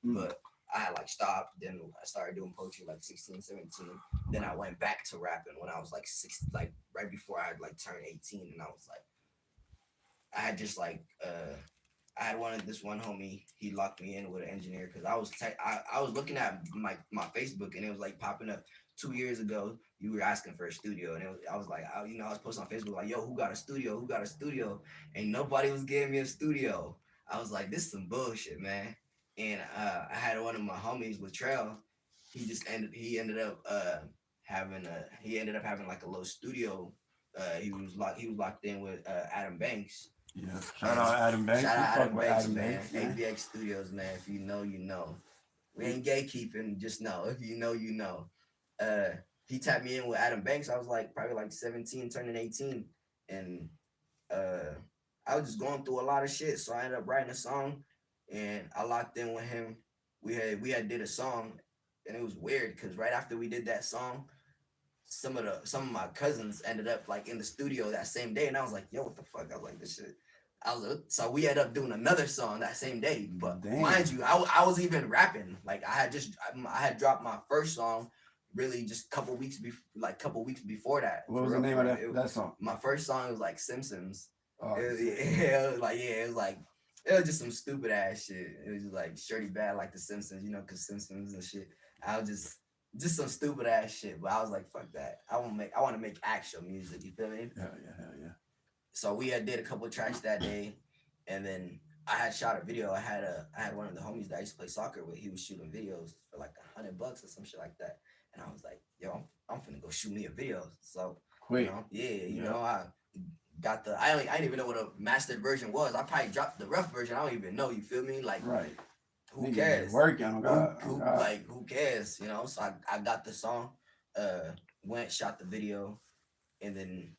but I had like stopped. Then I started doing poetry like 16, 17. Then I went back to rapping when I was like six, like right before I had like turned 18, and I was like, I had just like I had this one homie. He locked me in with an engineer because I was looking at my Facebook and it was like popping up 2 years ago. You were asking for a studio and I was like, I was posting on Facebook like, yo, who got a studio? Who got a studio? And nobody was giving me a studio. I was like, this is some bullshit, man. And I had one of my homies with Trail. He ended up having like a little studio. He was locked in with Adam Banks. Yeah. Shout And out Adam Banks. shout We out fuck Adam with Banks, Adam man. Banks, man. ABX Studios, man. If you know, you know. We ain't gatekeeping, just know. If you know, you know. He tapped me in with Adam Banks. I was like probably like 17, turning 18. And uh I was just going through a lot of shit. So I ended up writing a song and I locked in with him. We had did a song and it was weird because right after we did that song, some of my cousins ended up like in the studio that same day, and I was like, "Yo, what the fuck?" I was like, "This shit." So we ended up doing another song that same day. But Damn. mind you, I was even rapping. Like I had dropped my first song, really just couple weeks before that. What was For the real, name for of real. that song? My first song was like Simpsons. Oh, It was like it was just some stupid ass shit. It was just like Shirty Bad like the Simpsons, cause Simpsons and shit. I was just some stupid ass shit. But I was like, fuck that. I want to make actual music. You feel me? hell yeah, hell yeah. So we had did a couple of tracks that day, and then I had shot a video. I had one of the homies that I used to play soccer with. He was shooting videos for like $100 or some shit like that. And I was like, yo, I'm finna go shoot me a video. So Quick. yeah, Yeah. I got I didn't even know what a mastered version was. I probably dropped the rough version. I don't even know. You feel me? Like Right. who Nigga cares? working on God. Who cares? So I got the song, went shot the video, and then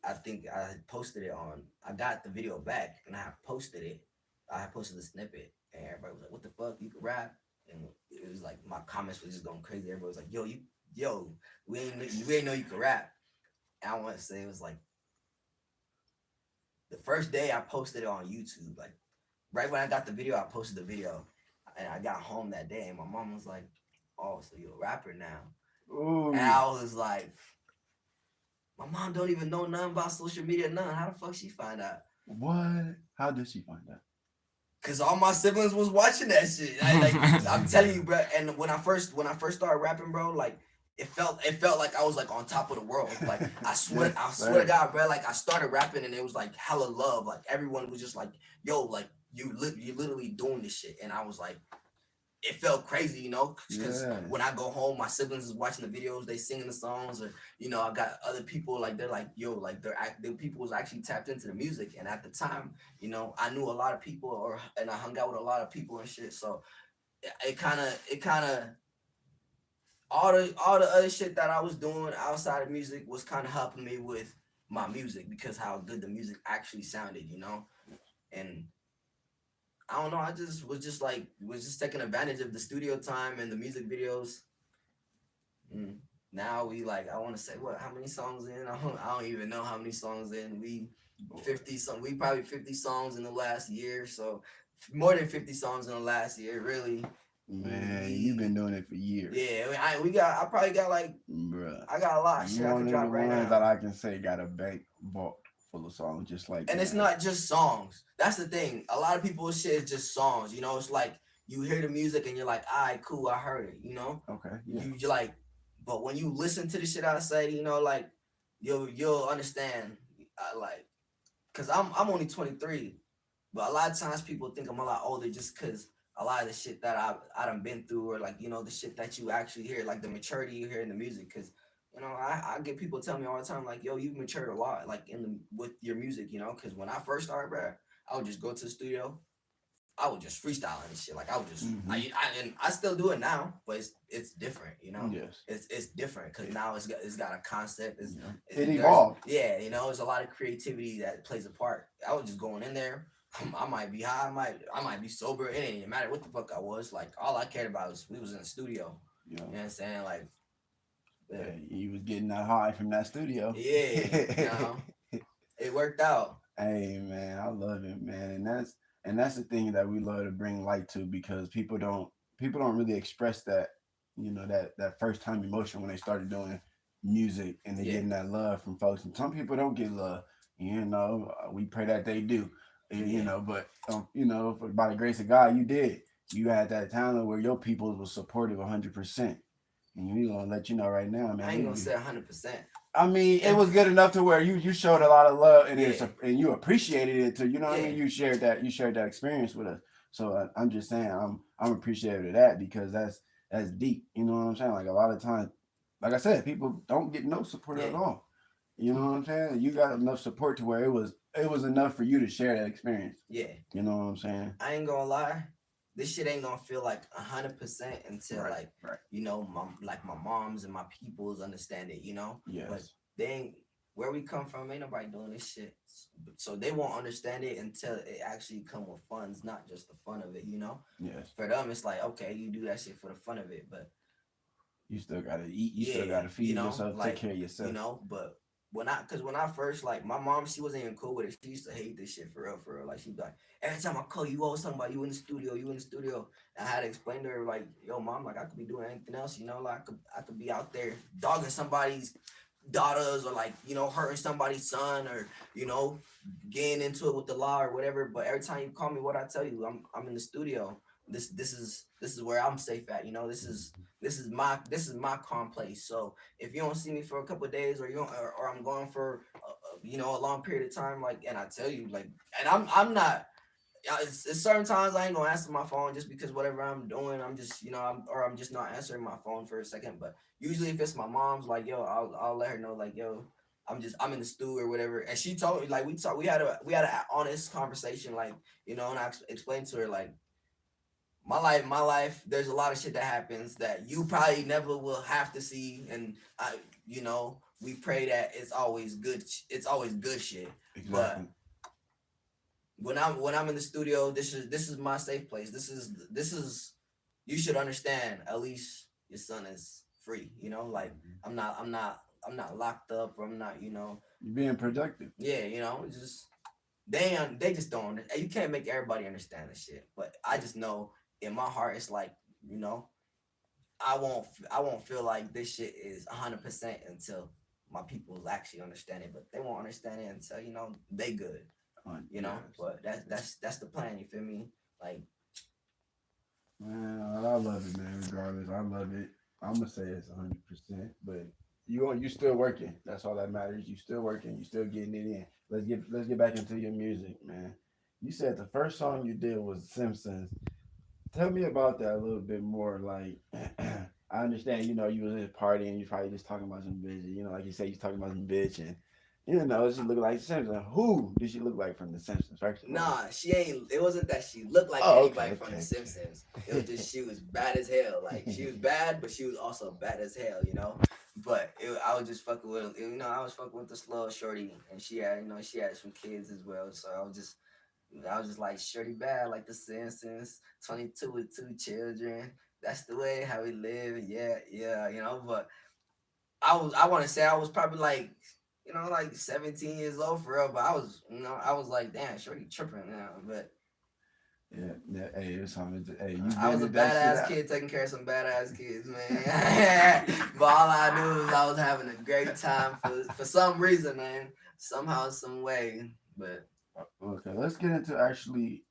I think I had posted it on. I got the video back and I had posted it. I had posted the snippet, and everybody was like, "What the fuck? You can rap?" And it was like my comments were just going crazy. Everybody was like, yo, we ain't know you could rap." And I want to say it was like the first day I posted it on YouTube. Like right when I got the video, I posted the video, and I got home that day, and my mom was like, "Oh, so you're a rapper now?" Ooh. And I was like, "My mom don't even know nothing about social media, nothing. How the fuck she find out?" What? How did she find that? Cause all my siblings was watching that shit. I'm telling you, bro. And when I first started rapping, bro, like it felt like I was like on top of the world. Like Yes, I swear to sir. God, bro. Like I started rapping and it was like hella love. Like everyone was just like, "Yo, like you literally doing this shit." And I was like, it felt crazy, because Yes. when I go home, my siblings is watching the videos, they singing the songs, or I got other people like they're like, yo, like the people was actually tapped into the music, and at the time, I knew a lot of people, and I hung out with a lot of people and shit, so it kind of all the other shit that I was doing outside of music was kind of helping me with my music because how good the music actually sounded, and I don't know. I just was just taking advantage of the studio time and the music videos. Mm. Now we like I want to say what how many songs in? I don't even know how many songs in. We probably 50 songs in the last year. So more than 50 songs in the last year. Really. Man, you've been doing it for years. Yeah, I probably got like Bruh. I got a lot of You shit I one can of the drop right ones that now. I can say got a bank vault full of songs just like And that. it's not just songs. That's the thing. A lot of people's shit is just songs. It's like you hear the music and you're like, all right, cool, I heard it. Okay, yeah. You like, but when you listen to the shit I say, like you'll understand. Like, cause I'm only 23, but a lot of times people think I'm a lot older just cause a lot of the shit that I done been through, or like the shit that you actually hear, like the maturity you hear in the music, cause. I get people tell me all the time, like, yo, you've matured a lot, like with your music, because when I first started, bro, I would just go to the studio, I would just freestyle and shit. Like I would just, and I still do it now, but it's different, Yes. It's different because now it's got a concept. It evolved. Yeah, there's a lot of creativity that plays a part. I was just going in there. I might be high, I might be sober. It didn't even matter what the fuck I was. Like all I cared about was we was in the studio. Yeah. You know what I'm saying? Like, yeah, you was getting that high from that studio. Yeah, it worked out. Hey man, I love it, man, And that's the thing that we love to bring light to, because people don't really express that, that first time emotion when they started doing music and they Yeah, getting that love from folks. And some people don't get love. We pray that they do. yeah, But by the grace of God, you did. You had that talent where your people was supportive 100%. And we gonna let you know right now, I man. ain't gonna say 100%. I mean, it And was good enough to where you showed a lot of love, and yeah, and you appreciated it too. You know what I yeah, mean? You shared that experience with us. So I'm just saying, I'm appreciative of that, because that's deep. You know what I'm saying? Like, a lot of times, like I said, people don't get no support yeah, at all. You know what I'm saying? You got enough support to where it was enough for you to share that experience. yeah. You know what I'm saying? I ain't gonna lie. This shit ain't gonna feel like 100% until Right. like Right. my moms and my peoples understand it. But Yes. they ain't where we come from. Ain't nobody doing this shit, so they won't understand it until it actually come with funds, not just the fun of it. Yes. For them, it's like okay, you do that shit for the fun of it, but You still gotta eat. You still yeah, gotta feed yourself. Take like care of yourself. but when I first like my mom, she wasn't even cool with it. She used to hate this shit for real. Like she'd be like, every time I call you, always talking about you in the studio. And I had to explain to her like, yo, mom, like I could be doing anything else, like I could be out there dogging somebody's daughters or like hurting somebody's son or getting into it with the law or whatever. But every time you call me, what I tell you, I'm in the studio. This is where I'm safe at. This is my calm place. So if you don't see me for a couple of days or or I'm going for a long period of time, like, and I tell you like, and I'm not. It's certain times I ain't gonna answer my phone just because whatever I'm doing, I'm just I'm just not answering my phone for a second. But usually if it's my mom's, like yo, I'll let her know like yo, I'm in the stew or whatever. And she told me like we had a honest conversation like and I explained to her like my life, there's a lot of shit that happens that you probably never will have to see, and we pray that it's always good. It's always good shit. But Exactly. when I'm in the studio, this is my safe place. This is you should understand. At least your son is free. Like I'm not locked up, or I'm not. You're being productive. Yeah. Just they just don't. You can't make everybody understand this shit, but I just know in my heart it's like you know I won't feel like this shit is 100% until my people actually understand it, but they won't understand it until they good. Yes. But that's the plan. You feel me? Like Man, I love it, man. Regardless, I love it. I'm gonna say it's 100%, but you still working. That's all that matters. You still working. You still getting it in. Let's get back into your music, man. You said the first song you did was Simpsons. Tell me about that a little bit more. Like, I understand, you was at a party and you probably just talking about some bitch. Like you say, you talking about some bitch, and she look like Simpsons. Who did she look like from The Simpsons? First of all. nah, she ain't. It wasn't that she looked like Oh, okay, anybody from The okay. Simpsons. It was just she was bad as hell. Like she was bad, but she was also bad as hell. But I was just fucking with I was fucking with this little shorty, and she had some kids as well. So I was just like shorty bad, like The Simpsons. 22 with 2 children. That's the way how we live. Yeah, yeah. But I want to say I was probably like 17 years old for real, but I was like, damn, shorty tripping now. But Yeah, yeah. Hey, it's something. Hey, you I was a vented that shit badass out. kid taking care of some badass kids, man. But all I knew was I was having a great time for some reason, man. Somehow, some way. But Okay, let's get into actually.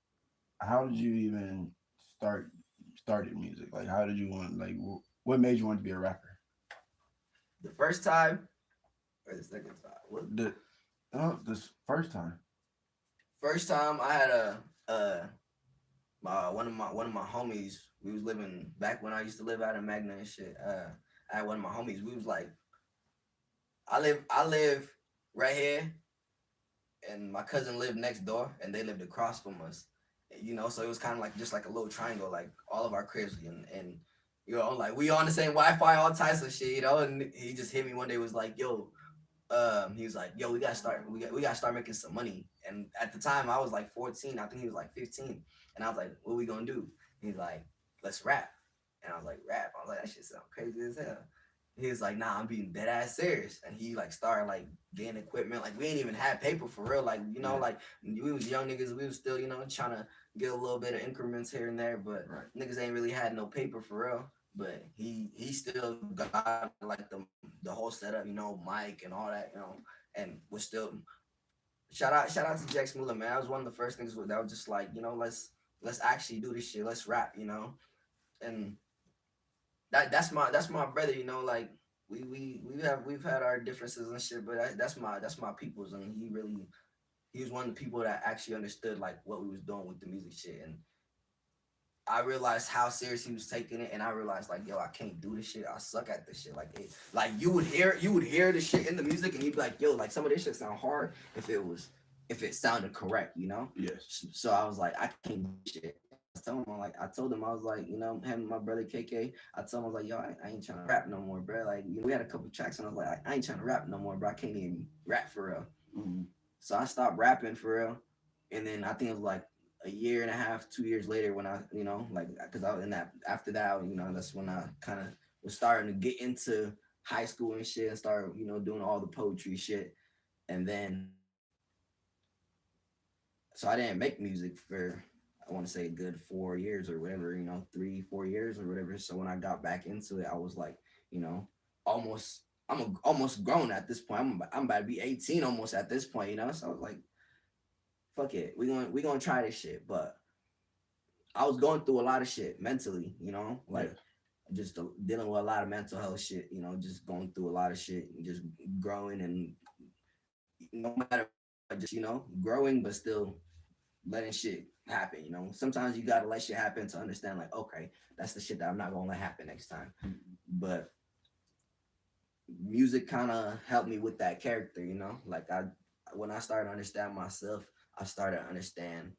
How did you even started music? Like, how did you want? Like, what made you want to be a rapper? the first time or the second time? What? The this first time. First time I had one of my homies. We was living back when I used to live out in Magna and shit. I had one of my homies. We was like, I live right here, and my cousin lived next door, and they lived across from us. So it was kind of like just like a little triangle, like all of our cribs, and like we on the same Wi-Fi, all types of shit. And he just hit me one day, was like, "Yo," he was like, "Yo, we gotta start making some money." And at the time, I was like 14. I think he was like 15, and I was like, "What we gonna do?" He's like, "Let's rap," and I was like, "Rap?" I was like, "That shit sound crazy as hell." He was like, "Nah, I'm being dead ass serious," and he like started like getting equipment. Like we ain't even had paper for real. Like Yeah. like we was young niggas. We was still trying to get a little bit of increments here and there, but Right. niggas ain't really had no paper for real. But he still got like the whole setup, mic and all that, and was still shout out to Jack Smuller, man. I was one of the first niggas that was just like, let's actually do this shit. Let's rap, and that's my brother, like we've had our differences and shit, but that's my people's, and he was one of the people that actually understood like what we was doing with the music shit, and I realized how serious he was taking it, and I realized like, yo, I can't do this shit. I suck at this shit. Like you would hear the shit in the music, and you'd be like, yo, like some of this shit sound hard if it sounded correct, Yes. So I was like, I can't do shit. I told him, I was like, him and my brother KK, I told him, I was like, yo, I ain't trying to rap no more, bro. Like, we had a couple tracks, and I was like, I ain't trying to rap no more, bro. I can't even rap for real. Mm-hmm. So I stopped rapping for real, and then I think it was like a year and a half, 2 years later when I, like, because I was in that after that, that's when I kind of was starting to get into high school and shit and start, doing all the poetry shit, and then so I didn't make music for I want to say a good 4 years or whatever, 3, 4 years or whatever. So when I got back into it, I was like, almost almost grown at this point. I'm about to be 18 almost at this point, So I was like, fuck it, we gonna try this shit. But I was going through a lot of shit mentally, like just dealing with a lot of mental health shit, just going through a lot of shit and just growing, and no matter just growing, but still letting shit happen. Sometimes you gotta let shit happen to understand, like, okay, that's the shit that I'm not gonna let happen next time. But music kind of helped me with that character, like when I started to understand myself, I started to understand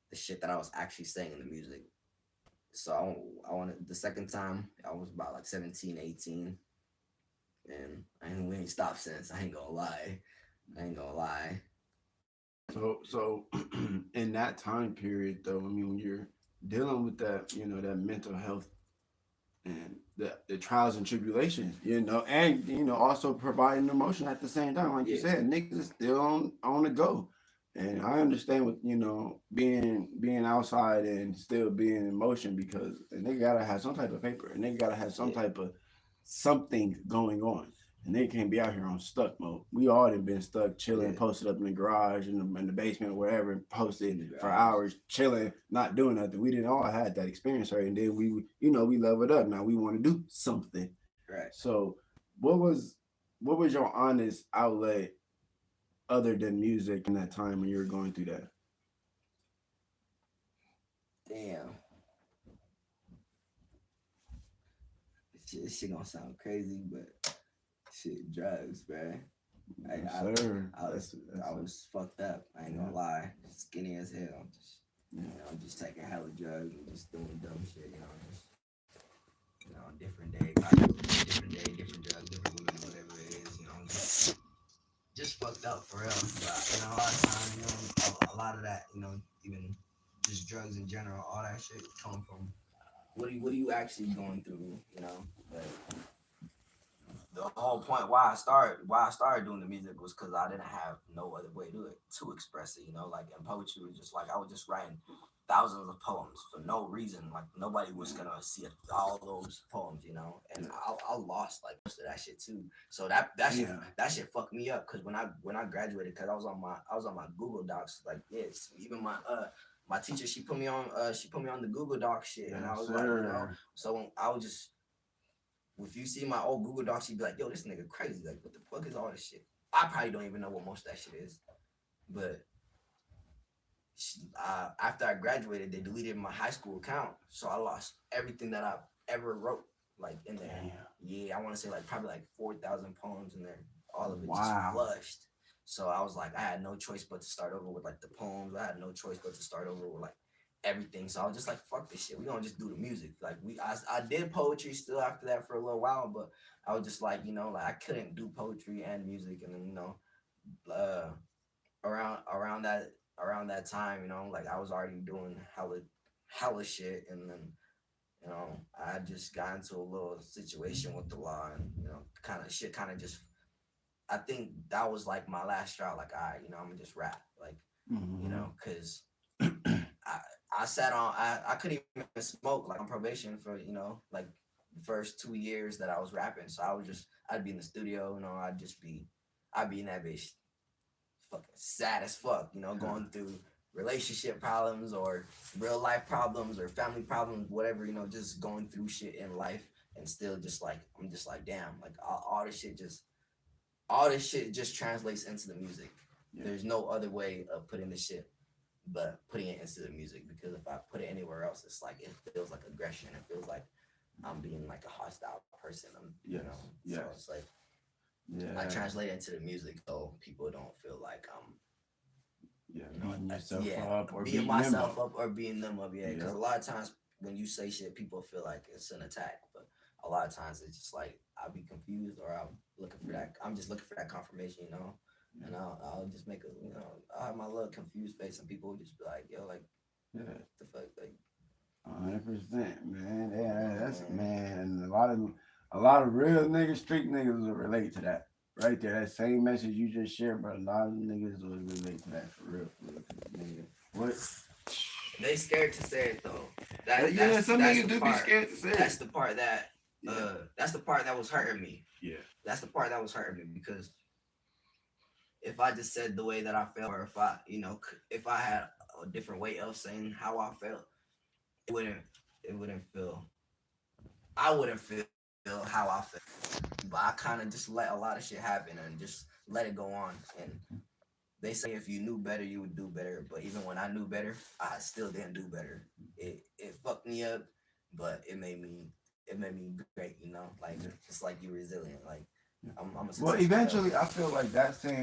the shit that I was actually saying in the music. So I wanted the second time I was about like 17, 18, and we ain't stopped since. I ain't gonna lie. So in that time period, though, I mean, when you're dealing with that, that mental health and the trials and tribulations, and also providing emotion at the same time, like you Yeah, said, niggas is still on the go, and I understand with being outside and still being in motion because a nigga gotta have some type of paper, a nigga gotta have some yeah, type of something going on. And they can't be out here on stuck mode. We all have been stuck, chilling, yeah. posted up in the garage, in the basement, wherever, In posted the for garage. hours, chilling, not doing nothing. We didn't all had that experience, right? And then we leveled up. Now we want to do something. Right. So, what was your honest outlet other than music in that time when you were going through that? Damn. This shit gonna sound crazy, but shit, drugs, bro. Yes, I, sir. I was I was fucked up. I ain't gonna lie, skinny as hell. Just taking hella drugs and just doing dumb shit. Different day, different day, different drugs, different women, whatever it is. Just fucked up for real. But a lot of times, a lot of that, even just drugs in general, all that shit come from what are you actually going through, Like, the whole point why I started doing the music was because I didn't have no other way to express it. Like in poetry was just like I was just writing thousands of poems for no reason. Like nobody was gonna see all those poems, And I lost like most of that shit too. So that shit fucked me up because when I graduated, because I was on my Google Docs, like, yes, even my teacher, she put me on the Google Doc shit, and I Yes, was like, sir. so I was just, if you see my old Google Docs, you'd be like, yo, this nigga crazy. Like, what the fuck is all this shit? I probably don't even know what most of that shit is. But after I graduated, they deleted my high school account. So I lost everything that I ever wrote, like, in there. Damn. Yeah, I want to say, like, probably like 4,000 poems in there. All of it just Wow. flushed. So I was like, I had no choice but to start over with, like, the poems. I had no choice but to start over with, like, everything. So I was just like, fuck this shit. We gonna just do the music. Like, I did poetry still after that for a little while, but I was just like, like I couldn't do poetry and music. And then, uh around that time, like I was already doing hella shit, and then, I just got into a little situation with the law, and kind of just, I think that was like my last straw. Like, I'm gonna just rap, like, Mm-hmm. because I sat on. I couldn't even smoke like on probation for like the first 2 years that I was rapping. So I'd be in the studio. I'd be in that bitch fucking sad as fuck. Going through relationship problems or real life problems or family problems, whatever. Just going through shit in life and still just like I'm just like damn, like all this shit just translates into the music. Yeah. There's no other way of putting this shit but putting it into the music, because if I put it anywhere else, it's like it feels like aggression. It feels like I'm being like a hostile person. So it's like I translate it into the music so people don't feel like I'm beating yourself up or beating beating myself them up or beating them up. Yeah, because a lot of times when you say shit, people feel like it's an attack, but a lot of times it's just like I'll be confused or I'm just looking for that confirmation, and I'll just make I'll have my little confused face and people will just be like, yo, like, the fuck, like, 100%, man. Yeah, that's man, and a lot of real niggas, street niggas will relate to that. Right there, that same message you just shared, but a lot of niggas will relate to that for real. Nigga. What? They scared to say it though. Some niggas do be scared to say it. That's the part that that's the part that was hurting me. Yeah. That's the part that was hurting me, because if I just said the way that I felt, or if I had a different way of saying how I felt, it wouldn't feel. I wouldn't feel how I felt. But I kind of just let a lot of shit happen and just let it go on. And they say if you knew better, you would do better. But even when I knew better, I still didn't do better. It fucked me up, but it made me great. Like it's like you're resilient. Like I'm a Well, successful eventually, person. I feel like that saying